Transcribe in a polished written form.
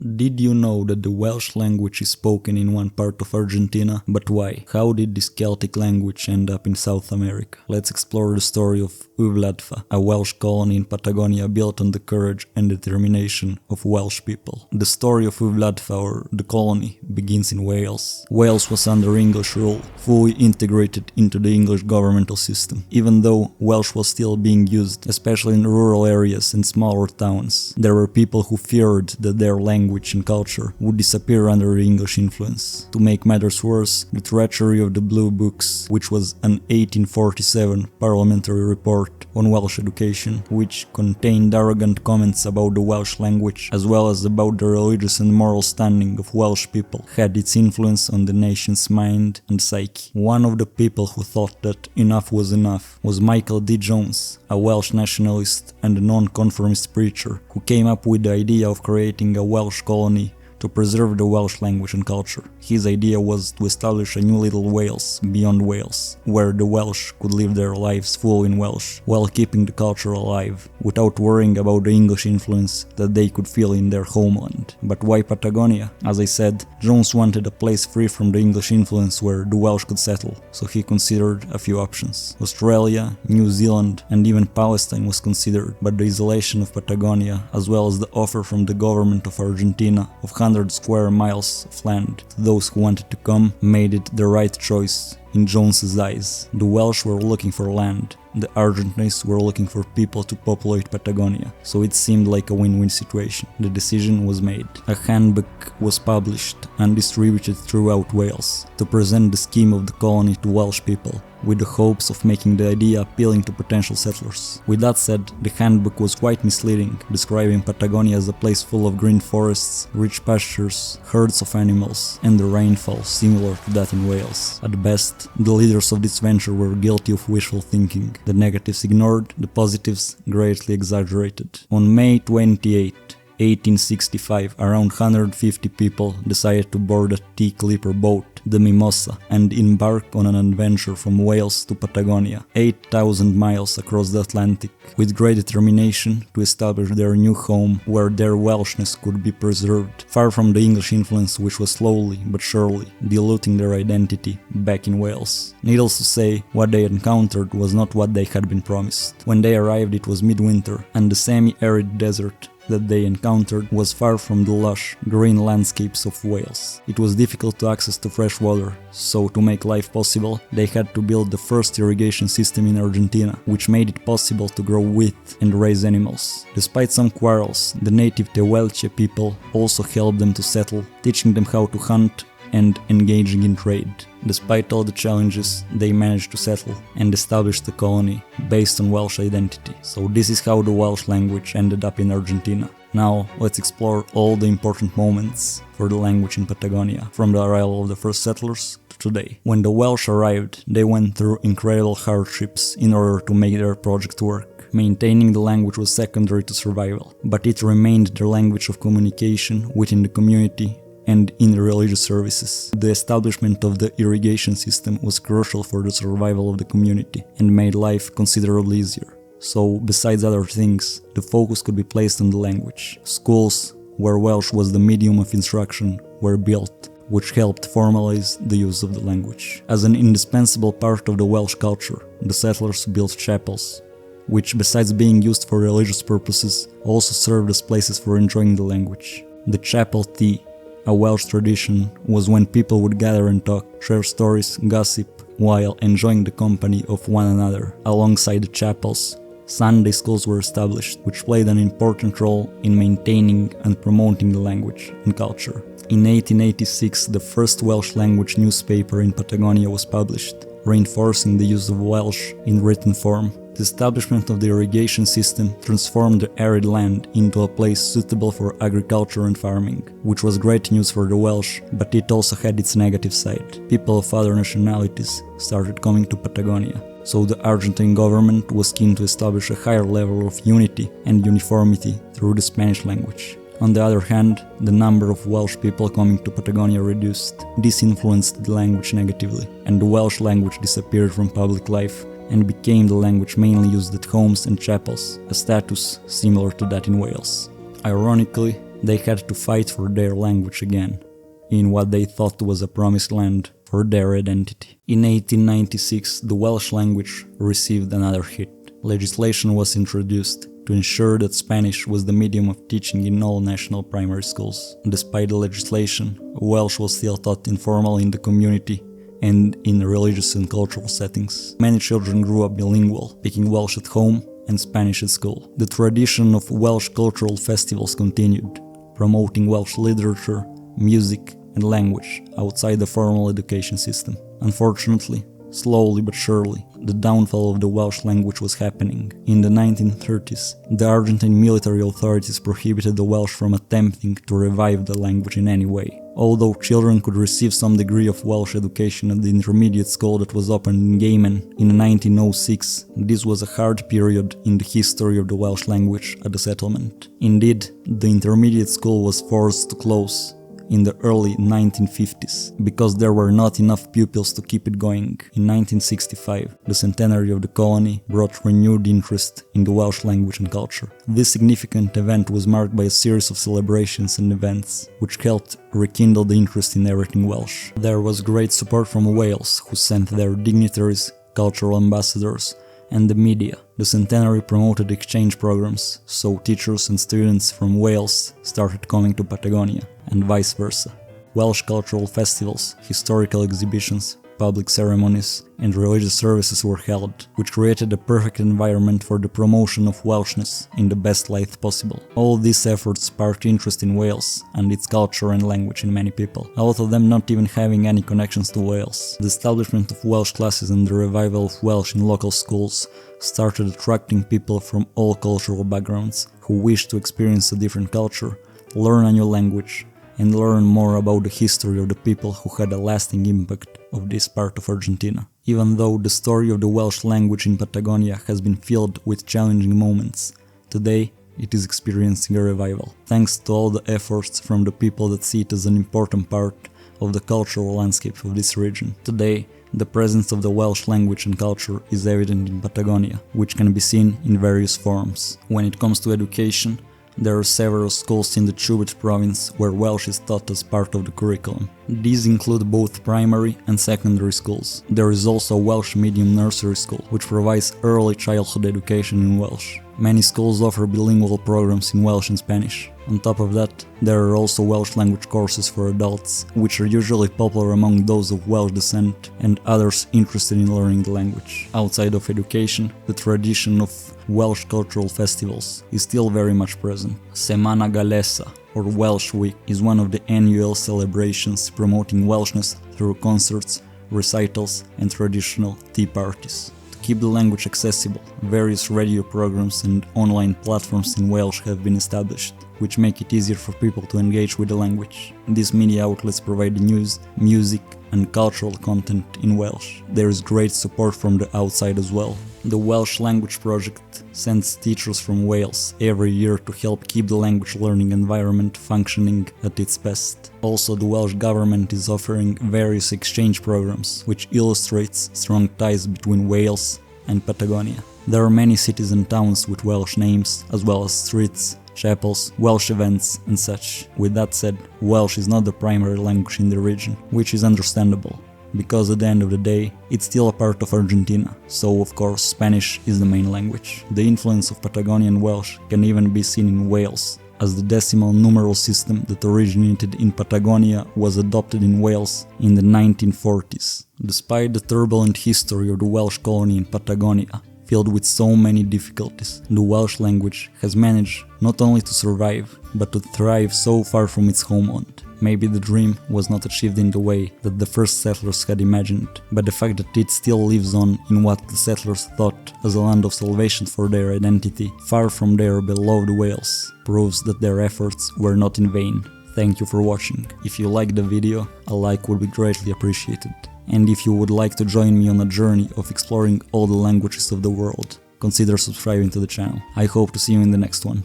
Did you know that the Welsh language is spoken in one part of Argentina? But why? How did this Celtic language end up in South America? Let's explore the story of Wladfa, a Welsh colony in Patagonia built on the courage and determination of Welsh people. The story of Wladfa, or the colony, begins in Wales. Wales was under English rule, fully integrated into the English governmental system. Even though Welsh was still being used, especially in rural areas and smaller towns, there were people who feared that their language and culture would disappear under the English influence. To make matters worse, the treachery of the Blue Books, which was an 1847 parliamentary report on Welsh education, which contained arrogant comments about the Welsh language, as well as about the religious and moral standing of Welsh people, had its influence on the nation's mind and psyche. One of the people who thought that enough was Michael D. Jones, a Welsh nationalist and a non-conformist preacher, who came up with the idea of creating a Welsh colony to preserve the Welsh language and culture. His idea was to establish a new little Wales beyond Wales, where the Welsh could live their lives full in Welsh, while keeping the culture alive, without worrying about the English influence that they could feel in their homeland. But why Patagonia? As I said, Jones wanted a place free from the English influence where the Welsh could settle, so he considered a few options. Australia, New Zealand, and even Palestine was considered, but the isolation of Patagonia, as well as the offer from the government of Argentina of 100 square miles of land to those who wanted to come, made it the right choice in Jones's eyes. The Welsh were looking for land, the Argentines were looking for people to populate Patagonia, so it seemed like a win-win situation. The decision was made. A handbook was published and distributed throughout Wales to present the scheme of the colony to Welsh people, with the hopes of making the idea appealing to potential settlers. With that said, the handbook was quite misleading, describing Patagonia as a place full of green forests, rich pastures, herds of animals, and the rainfall similar to that in Wales. At best, the leaders of this venture were guilty of wishful thinking. The negatives ignored, the positives greatly exaggerated. On May 28, 1865, around 150 people decided to board a tea clipper boat, the Mimosa, and embark on an adventure from Wales to Patagonia, 8,000 miles across the Atlantic, with great determination to establish their new home where their Welshness could be preserved, far from the English influence which was slowly but surely diluting their identity back in Wales. Needless to say, what they encountered was not what they had been promised. When they arrived, it was midwinter, and the semi-arid desert that they encountered was far from the lush, green landscapes of Wales. It was difficult to access to fresh water, so to make life possible, they had to build the first irrigation system in Argentina, which made it possible to grow wheat and raise animals. Despite some quarrels, the native Tehuelche people also helped them to settle, teaching them how to hunt and engaging in trade. Despite all the challenges, they managed to settle and establish the colony based on Welsh identity. So this is how the Welsh language ended up in Argentina. Now let's explore all the important moments for the language in Patagonia, from the arrival of the first settlers to today. When the Welsh arrived, they went through incredible hardships in order to make their project work. Maintaining the language was secondary to survival, but it remained the language of communication within the community and in religious services. The establishment of the irrigation system was crucial for the survival of the community and made life considerably easier. So, besides other things, the focus could be placed on the language. Schools, where Welsh was the medium of instruction, were built, which helped formalize the use of the language. As an indispensable part of the Welsh culture, the settlers built chapels, which, besides being used for religious purposes, also served as places for enjoying the language. The chapel tea, a Welsh tradition, was when people would gather and talk, share stories, gossip, while enjoying the company of one another. Alongside the chapels, Sunday schools were established, which played an important role in maintaining and promoting the language and culture. In 1886, the first Welsh language newspaper in Patagonia was published, reinforcing the use of Welsh in written form. The establishment of the irrigation system transformed the arid land into a place suitable for agriculture and farming, which was great news for the Welsh, but it also had its negative side. People of other nationalities started coming to Patagonia, so the Argentine government was keen to establish a higher level of unity and uniformity through the Spanish language. On the other hand, the number of Welsh people coming to Patagonia reduced. This influenced the language negatively, and the Welsh language disappeared from public life and became the language mainly used at homes and chapels, a status similar to that in Wales. Ironically, they had to fight for their language again, in what they thought was a promised land for their identity. In 1896, the Welsh language received another hit. Legislation was introduced to ensure that Spanish was the medium of teaching in all national primary schools. Despite the legislation, Welsh was still taught informally in the community and in religious and cultural settings. Many children grew up bilingual, speaking Welsh at home and Spanish at school. The tradition of Welsh cultural festivals continued, promoting Welsh literature, music, and language outside the formal education system. Unfortunately, slowly but surely, the downfall of the Welsh language was happening. In the 1930s, the Argentine military authorities prohibited the Welsh from attempting to revive the language in any way. Although children could receive some degree of Welsh education at the intermediate school that was opened in Gaiman in 1906, this was a hard period in the history of the Welsh language at the settlement. Indeed, the intermediate school was forced to close in the early 1950s, because there were not enough pupils to keep it going. In 1965, the centenary of the colony brought renewed interest in the Welsh language and culture. This significant event was marked by a series of celebrations and events, which helped rekindle the interest in everything Welsh. There was great support from Wales, who sent their dignitaries, cultural ambassadors, and the media. The centenary promoted exchange programs, so teachers and students from Wales started coming to Patagonia, and vice versa. Welsh cultural festivals, historical exhibitions, public ceremonies, and religious services were held, which created a perfect environment for the promotion of Welshness in the best light possible. All these efforts sparked interest in Wales and its culture and language in many people, a lot of them not even having any connections to Wales. The establishment of Welsh classes and the revival of Welsh in local schools started attracting people from all cultural backgrounds who wished to experience a different culture, learn a new language, and learn more about the history of the people who had a lasting impact of this part of Argentina. Even though the story of the Welsh language in Patagonia has been filled with challenging moments, today it is experiencing a revival, thanks to all the efforts from the people that see it as an important part of the cultural landscape of this region. Today, the presence of the Welsh language and culture is evident in Patagonia, which can be seen in various forms. When it comes to education, there are several schools in the Chubut province where Welsh is taught as part of the curriculum. These include both primary and secondary schools. There is also a Welsh medium nursery school, which provides early childhood education in Welsh. Many schools offer bilingual programs in Welsh and Spanish. On top of that, there are also Welsh language courses for adults, which are usually popular among those of Welsh descent and others interested in learning the language. Outside of education, the tradition of Welsh cultural festivals is still very much present. Semana Galesa, or Welsh Week, is one of the annual celebrations promoting Welshness through concerts, recitals, and traditional tea parties. To keep the language accessible, various radio programs and online platforms in Welsh have been established, which make it easier for people to engage with the language. These media outlets provide news, music, and cultural content in Welsh. There is great support from the outside as well. The Welsh Language Project sends teachers from Wales every year to help keep the language learning environment functioning at its best. Also, the Welsh government is offering various exchange programs, which illustrates strong ties between Wales and Patagonia. There are many cities and towns with Welsh names, as well as streets, chapels, Welsh events, and such. With that said, Welsh is not the primary language in the region, which is understandable, because at the end of the day, it's still a part of Argentina, so of course Spanish is the main language. The influence of Patagonian Welsh can even be seen in Wales, as the decimal numeral system that originated in Patagonia was adopted in Wales in the 1940s. Despite the turbulent history of the Welsh colony in Patagonia, filled with so many difficulties, the Welsh language has managed not only to survive, but to thrive so far from its homeland. Maybe the dream was not achieved in the way that the first settlers had imagined, but the fact that it still lives on in what the settlers thought as a land of salvation for their identity, far from their beloved Wales, proves that their efforts were not in vain. Thank you for watching. If you liked the video, a like would be greatly appreciated. And if you would like to join me on a journey of exploring all the languages of the world, consider subscribing to the channel. I hope to see you in the next one.